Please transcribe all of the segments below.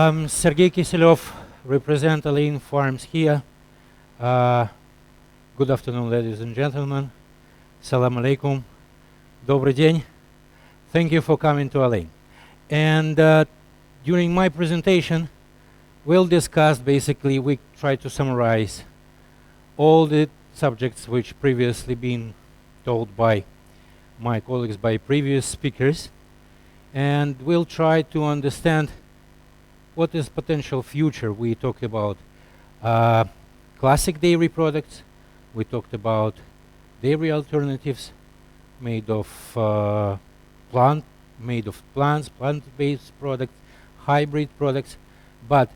Sergey Kiselev, represent Lean Farms here. Uh, Good afternoon, ladies and gentlemen. Salam alaikum. Добрый день. Thank you for coming to Elaine. And during my presentation, we'll discuss, basically, we try to summarize all the subjects which previously been told by my colleagues, by previous speakers. And we'll try to understand what is potential future. We talked about classic dairy products. We talked about dairy alternatives made of plants, plant-based products, hybrid products, but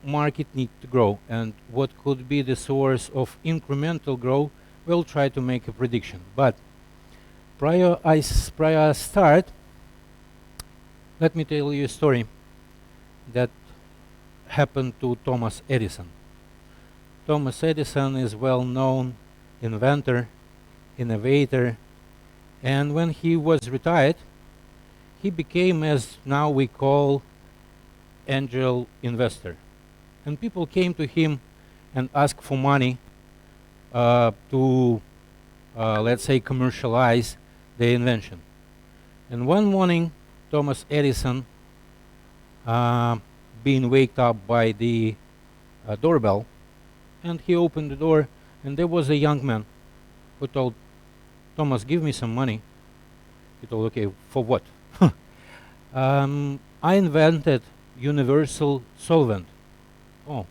market need to grow, and what could be the source of incremental growth, we'll try to make a prediction. But prior I start, let me tell you a story that happened to Thomas Edison. Thomas Edison is well-known inventor, innovator, and when he was retired, he became, as now we call, angel investor. And people came to him and asked for money to, let's say, commercialize the invention. And one morning, Thomas Edison, being waked up by the doorbell, and he opened the door, and there was a young man who told Thomas, give me some money. He told, okay, for what? I invented universal solvent. Oh,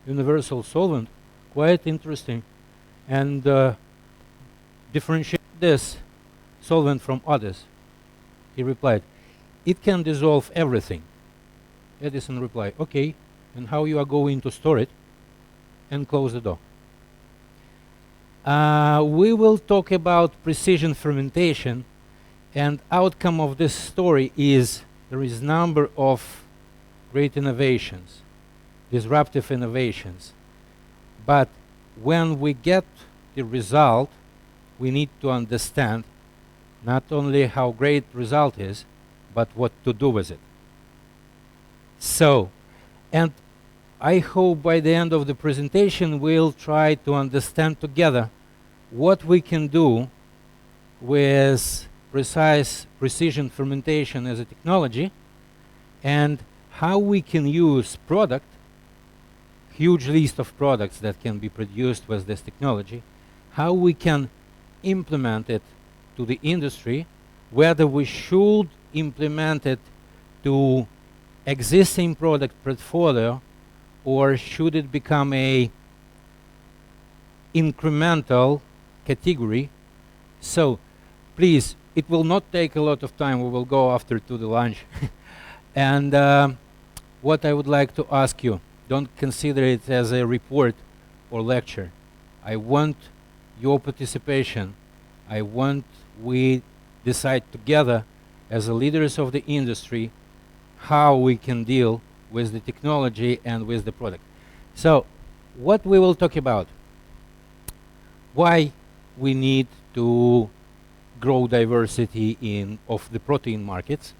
universal solvent, quite interesting. And differentiate this solvent from others. He replied, it can dissolve everything. Edison replied, okay, and how you are going to store it? And close the door. We will talk about precision fermentation, and outcome of this story is there is number of great innovations, disruptive innovations. But when we get the result, we need to understand not only how great result is, but what to do with it. So, and I hope by the end of the presentation we'll try to understand together what we can do with precision fermentation as a technology, and how we can use product, huge list of products that can be produced with this technology, how we can implement it to the industry, whether we should implement it to existing product portfolio, or should it become a incremental category. So please, it will not take a lot of time. We will go after to the lunch. And what I would like to ask you, don't consider it as a report or lecture. I want your participation. I want we decide together as the leaders of the industry how we can deal with the technology and with the product. So what we will talk about, why we need to grow diversity of the protein markets.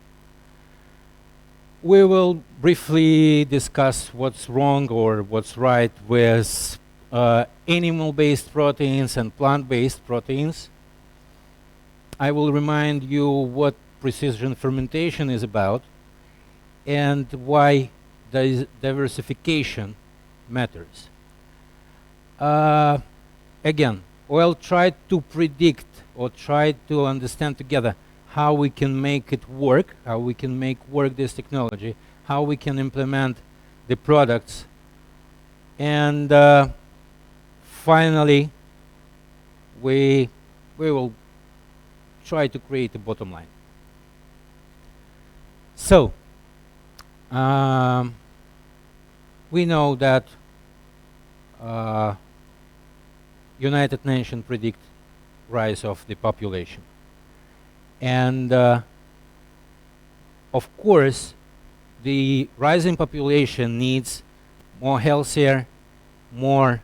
We will briefly discuss what's wrong or what's right with animal-based proteins and plant-based proteins. I will remind you what precision fermentation is about and why diversification matters. Again, we'll try to predict or try to understand together how we can make it work, how we can make work this technology, how we can implement the products, and finally we will try to create a bottom line. So we know that United Nations predict rise of the population, and of course the rising population needs more healthier, more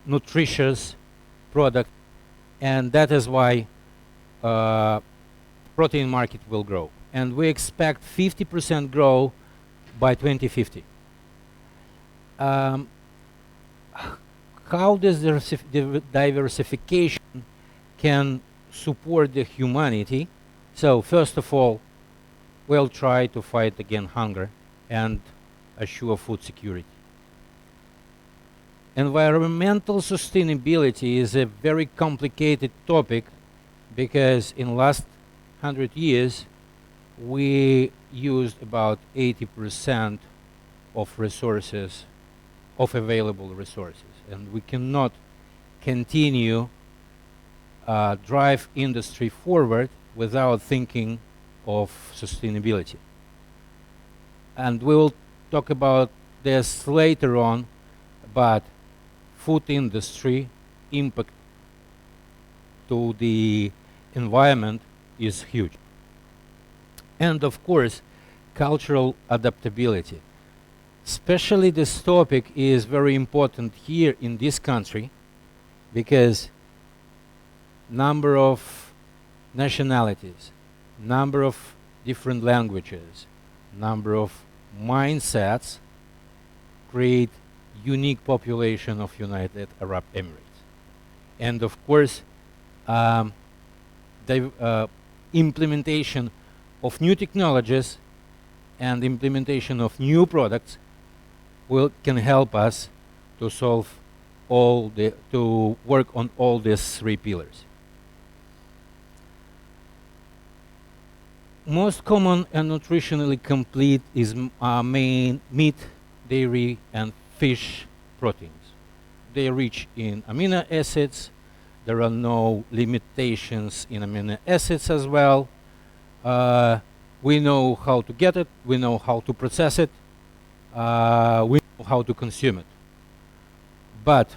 nutritious product, and that is why protein market will grow, and we expect 50% growth by 2050. Um, how this diversification can support the humanity? So first of all, we'll try to fight against hunger and assure food security. Environmental sustainability is a very complicated topic because in last 100 years we used about 80% of resources, of available resources, and we cannot continue drive industry forward without thinking of sustainability. And we will talk about this later on, but food industry impact to the environment is huge. And of course, cultural adaptability. Especially this topic is very important here in this country because number of nationalities, number of different languages, number of mindsets create unique population of United Arab Emirates. And of course, the implementation of new technologies and implementation of new products can help us to solve to work on all these three pillars. Most common and nutritionally complete is main meat, dairy, and fish proteins. They are rich in amino acids. There are no limitations in amino acids as well. We know how to get it. We know how to process it. We know how to consume it. But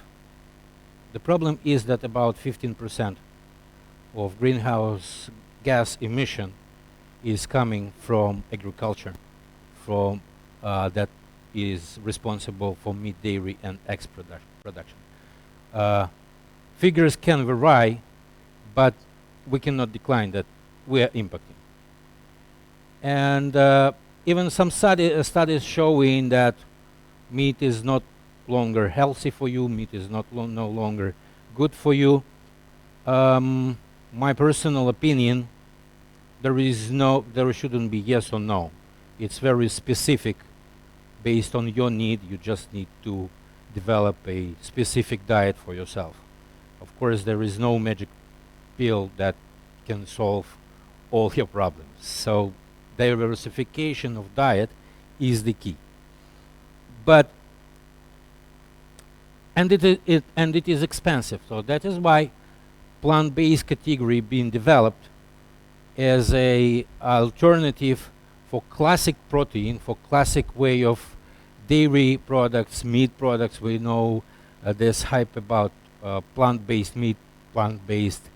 the problem is that about 15% of greenhouse gas emission is coming from agriculture, from that is responsible for meat, dairy, and eggs production. Figures can vary, but we cannot decline that we are impacting. And even some studies showing that meat is not longer healthy for you, meat is no longer good for you. My personal opinion, there shouldn't be yes or no. It's very specific based on your need. You just need to develop a specific diet for yourself. Of course, there is no magic pill that can solve all your problems. So diversification of diet is the key. But it is expensive. So that is why plant-based category being developed as a alternative for classic protein, for classic way of dairy products, meat products. We know there's hype about plant-based meat, plant-based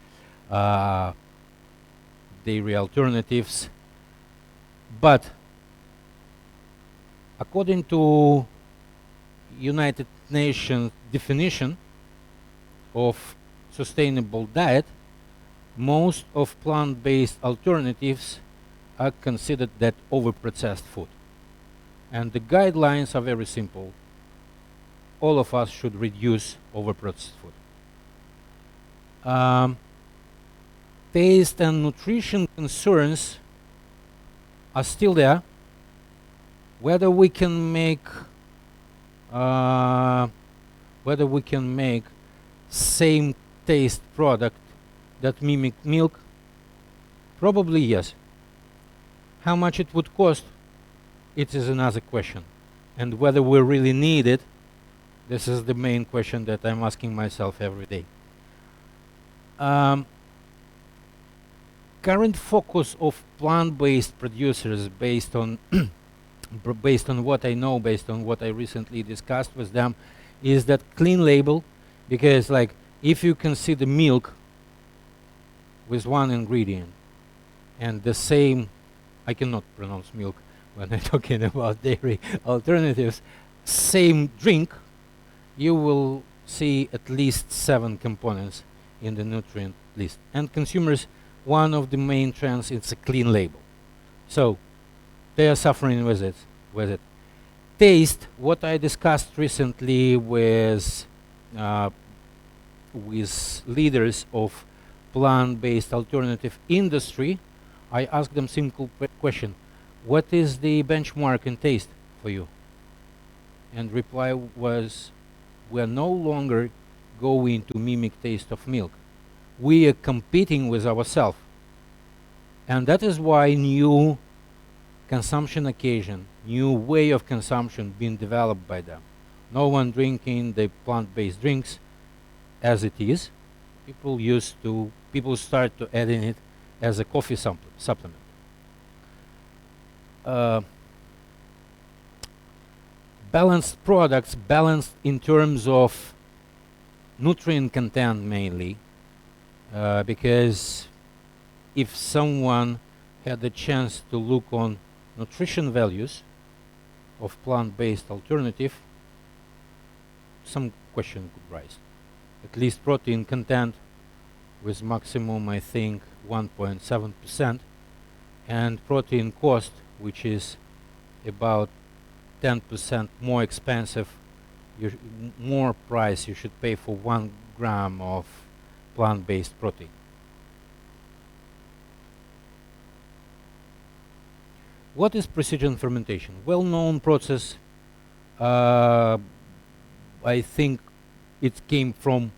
dairy alternatives. But according to United Nations definition of sustainable diet, most of plant-based alternatives are considered that over-processed food. And the guidelines are very simple. All of us should reduce over-processed food. Taste and nutrition concerns are still there. Whether we can make same taste product that mimic milk, probably yes. How much it would cost, it is another question. And whether we really need it, this is the main question that I'm asking myself every day. Current focus of plant-based producers, based on what I know, based on what I recently discussed with them, is that clean label, because like if you consider milk with one ingredient and the same, I cannot pronounce milk when I'm talking about dairy alternatives, same drink, you will see at least 7 components in the nutrient list. And consumers, one of the main trends is a clean label. So they are suffering with it. taste, what I discussed recently with leaders of plant-based alternative industry, I asked them simple question: what is the benchmark in taste for you? And reply was, we are no longer going to mimic taste of milk. We are competing with ourselves. And that is why new consumption occasion, new way of consumption being developed by them. No one drinking the plant-based drinks as it is. People start to add in it as a coffee supplement. Balanced products, balanced in terms of nutrient content mainly, because if someone had the chance to look on nutrition values of plant-based alternative, some question could rise. At least protein content with maximum, I think, 1.7%, and protein cost, which is about 10% more expensive, more price you should pay for 1 gram of plant-based protein. What is precision fermentation? Well-known process. I think it came from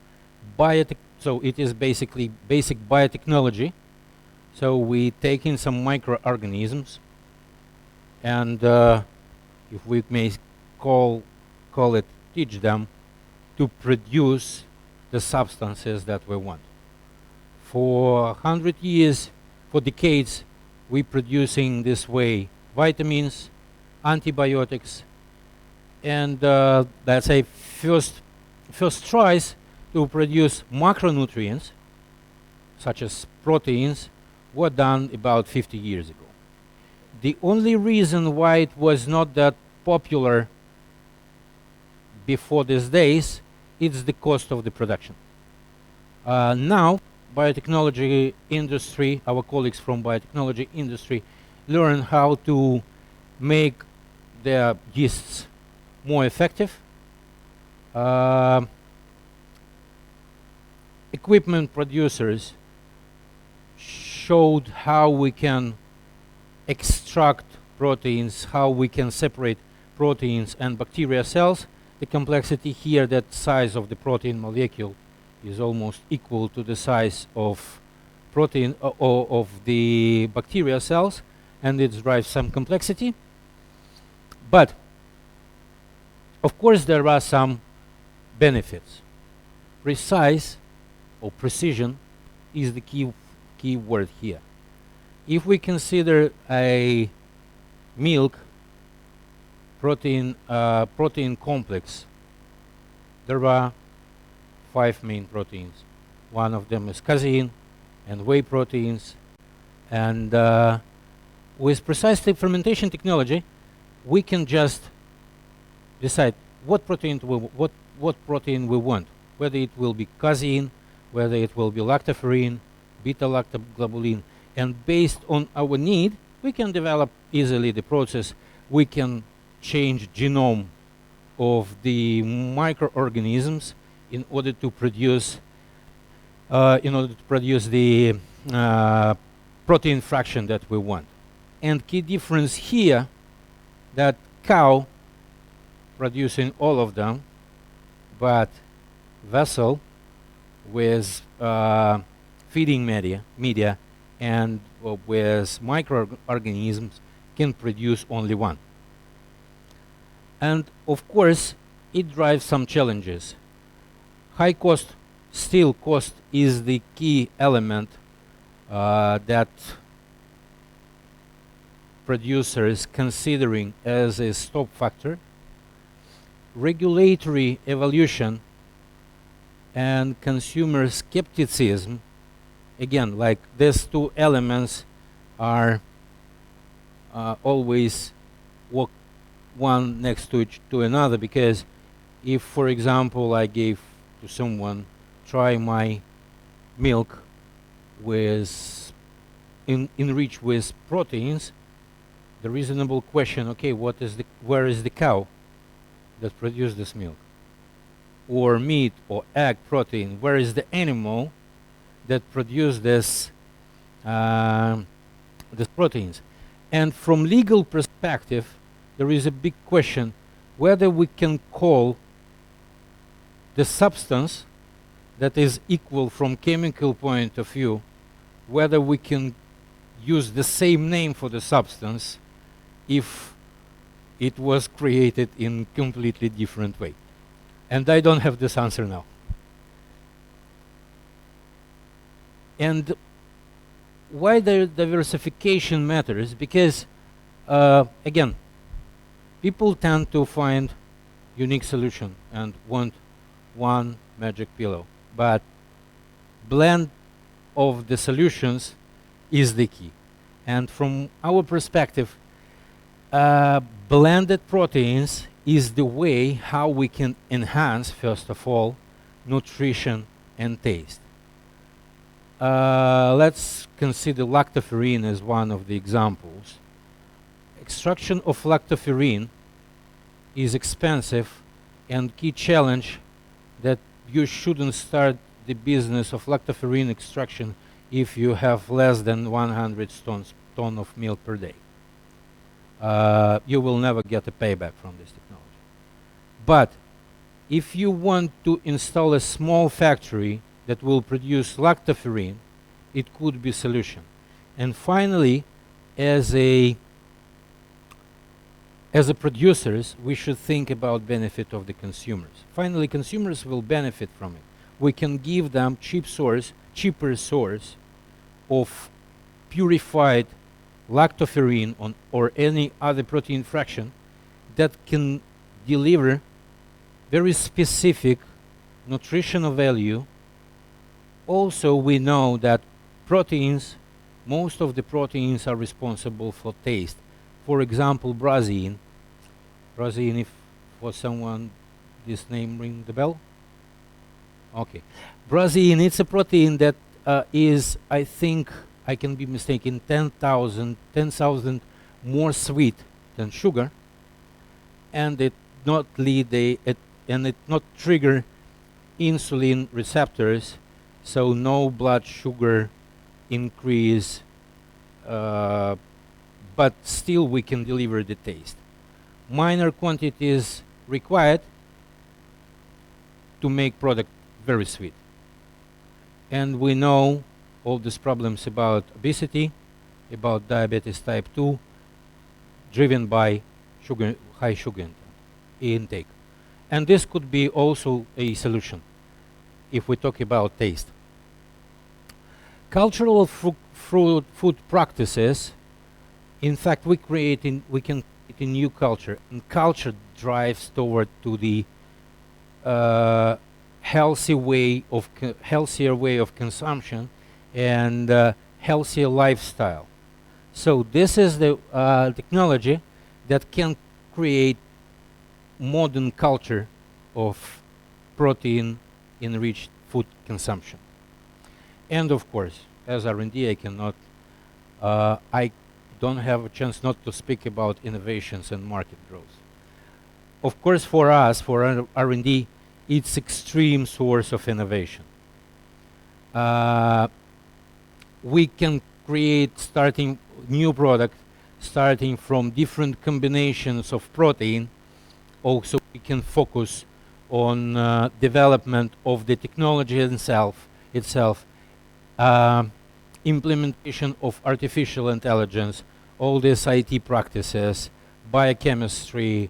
biotech, so it is basically basic biotechnology. So we take in some microorganisms, and if we may call it, teach them to produce the substances that we want. For 100 years, for decades, we producing this way vitamins, antibiotics, and let's say first tries to produce macronutrients such as proteins were done about 50 years ago. The only reason why it was not that popular before these days is the cost of the production. Now, biotechnology industry, our colleagues from biotechnology industry learn how to make their yeasts more effective. Equipment producers showed how we can extract proteins, how we can separate proteins and bacteria cells. The complexity here, that size of the protein molecule is almost equal to the size of protein of the bacteria cells, and it drives some complexity. But of course there are some benefits. Precise or precision is the key word here. If we consider a milk protein complex, there are 5 main proteins. One of them is casein and whey proteins, and with precise fermentation technology, we can just decide what protein we want, whether it will be casein, whether it will be lactoferrin, beta-lactoglobulin, and based on our need, we can develop easily the process. We can change genome of the microorganisms in order to produce the protein fraction that we want. And key difference here, that cow producing all of them, but vessel with feeding media and with microorganisms can produce only one. And of course, it drives some challenges. High cost, still cost is the key element that producers considering as a stop factor. Regulatory evolution and consumer skepticism, again, like these two elements are always walk one next to another, because if, for example, I gave to someone try my milk with enriched with proteins, the reasonable question, okay, where is the cow that produced this milk? Or meat or egg protein, where is the animal that produced these proteins? And from legal perspective, there is a big question whether we can call the substance that is equal from chemical point of view, whether we can use the same name for the substance if it was created in completely different way. And I don't have this answer now. And why the diversification matters? Because, again, people tend to find unique solution and want one magic pillow. But blend of the solutions is the key. And from our perspective, blended proteins is the way how we can enhance, first of all, nutrition and taste. Let's consider lactoferrin as one of the examples. Extraction of lactoferrin is expensive, and key challenge that you shouldn't start the business of lactoferrin extraction if you have less than 100 ton of milk per day. You will never get a payback from this technology. But if you want to install a small factory that will produce lactoferrin, it could be a solution. And finally, as a producers, we should think about benefit of the consumers. Finally, consumers will benefit from it. We can give them cheaper source of purified lactoferrin or any other protein fraction that can deliver very specific nutritional value. Also, we know that proteins, most of the proteins are responsible for taste. For example, Brazil, if for someone this name ring the bell? Okay. Brazil, it's a protein that is, I think, I can be mistaken, 10,000 more sweet than sugar, and it not trigger insulin receptors, so no blood sugar increase, but still we can deliver the taste. Minor quantities required to make product very sweet. And we know all these problems about obesity, about diabetes type 2, driven by high sugar intake. And this could be also a solution if we talk about taste. Cultural food practices, in fact, we can create a new culture, and culture drives toward to the healthier way of consumption and healthier lifestyle. So this is the technology that can create modern culture of protein enriched food consumption. And of course, as R&D, I don't have a chance not to speak about innovations and market growth. Of course, for us, for R&D, it's extreme source of innovation. We can create starting new product, starting from different combinations of protein. Also, we can focus on development of the technology itself, implementation of artificial intelligence, all these IT practices, biochemistry,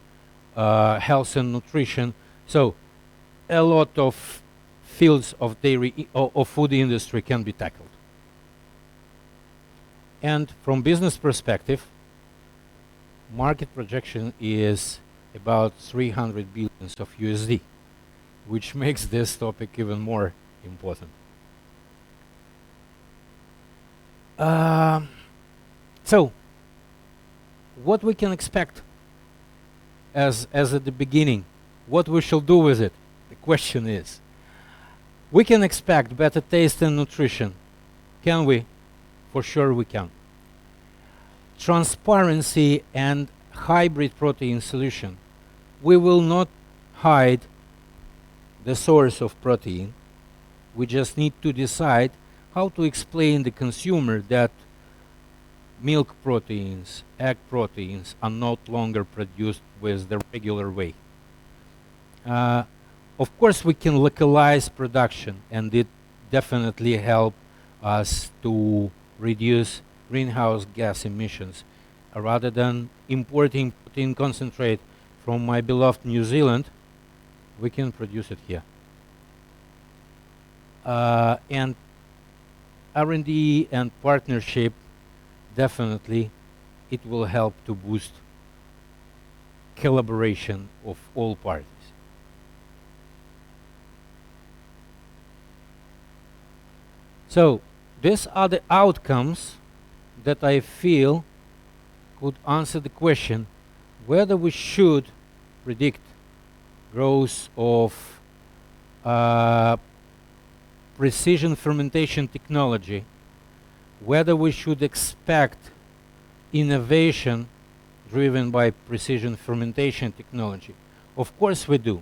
health and nutrition. So a lot of fields of dairy or food industry can be tackled. And from business perspective, market projection is about 300 billions of USD, which makes this topic even more important. So, what we can expect as at the beginning, what we shall do with it? The question is, we can expect better taste and nutrition. Can we? For sure we can. transparency and hybrid protein solution. We will not hide the source of protein. We just need to decide how to explain the consumer that milk proteins, egg proteins are not longer produced with the regular way. Of course, we can localize production, and it definitely help us to reduce greenhouse gas emissions. Rather than importing protein concentrate from my beloved New Zealand, we can produce it here. And R&D and partnership, definitely, it will help to boost collaboration of all parties. So these are the outcomes that I feel could answer the question whether we should predict growth of precision fermentation technology, whether we should expect innovation driven by precision fermentation technology. Of course we do.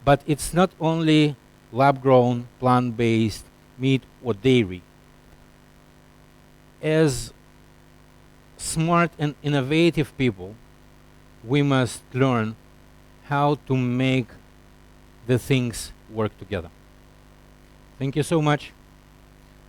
But it's not only lab-grown, plant-based meat or dairy. As smart and innovative people, we must learn how to make the things work together. Thank you so much.